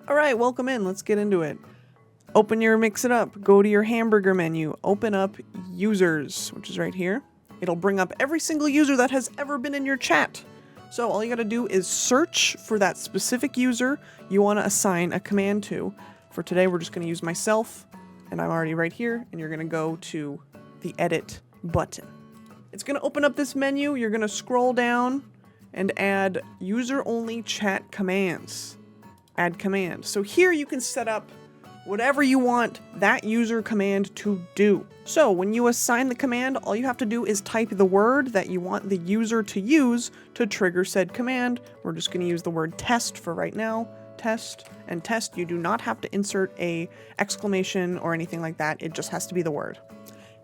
All right, welcome in. Let's get into it. Open your Mix It Up. Go to your hamburger menu. Open up users, which is right here. It'll bring up every single user that has ever been in your chat. So all you gotta do is search for that specific user you wanna assign a command to. For today, we're just gonna use myself, and I'm already right here, and you're gonna go to the edit button. It's gonna open up this menu. You're gonna scroll down and add user-only chat commands. Add command. So here you can set up whatever you want that user command to do. So when you assign the command, all you have to do is type the word that you want the user to use to trigger said command. We're just going to use the word test for right now. Test. And test, you do not have to insert a exclamation or anything like that. It just has to be the word.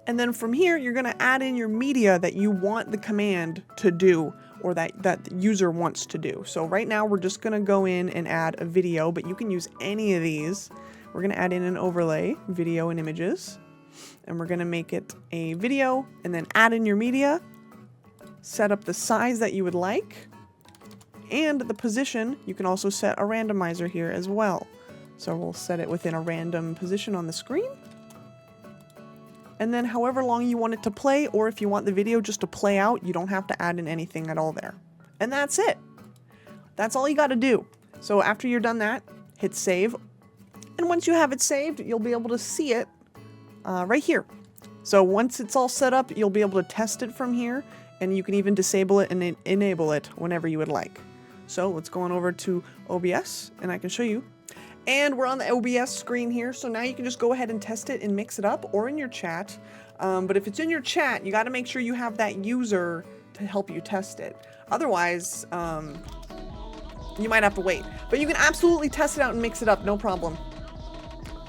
And then from here, you're going to add in your media that you want the command to do, or that the user wants to do. So right now we're just gonna go in and add a video, but you can use any of these. We're gonna add in an overlay, video and images, and we're gonna make it a video, and then add in your media, set up the size that you would like, and the position. You can also set a randomizer here as well. So we'll set it within a random position on the screen. And then however long you want it to play, or if you want the video just to play out, you don't have to add in anything at all there. And that's it. That's all you got to do. So after you're done that, hit save. And once you have it saved, you'll be able to see it right here. So once it's all set up, you'll be able to test it from here, and you can even disable it and enable it whenever you would like. So let's go on over to OBS, and I can show you. And we're on the OBS screen here, so now you can just go ahead and test it and Mix It Up, or in your chat. But if it's in your chat, you got to make sure you have that user to help you test it. Otherwise, you might have to wait. But you can absolutely test it out and mix it up, no problem.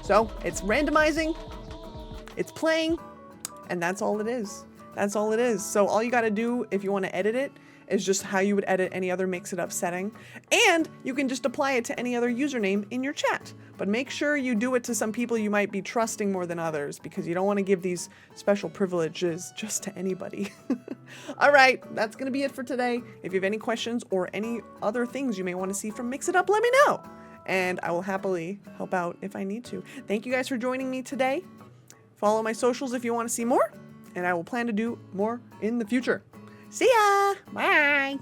So it's randomizing, it's playing, and that's all it is. That's all it is. So all you got to do if you want to edit it is just how you would edit any other Mix It Up setting. And you can just apply it to any other username in your chat. But make sure you do it to some people you might be trusting more than others, because you don't want to give these special privileges just to anybody. All right, that's going to be it for today. If you have any questions or any other things you may want to see from Mix It Up, let me know. And I will happily help out if I need to. Thank you guys for joining me today. Follow my socials if you want to see more, and I will plan to do more in the future. See ya! Bye!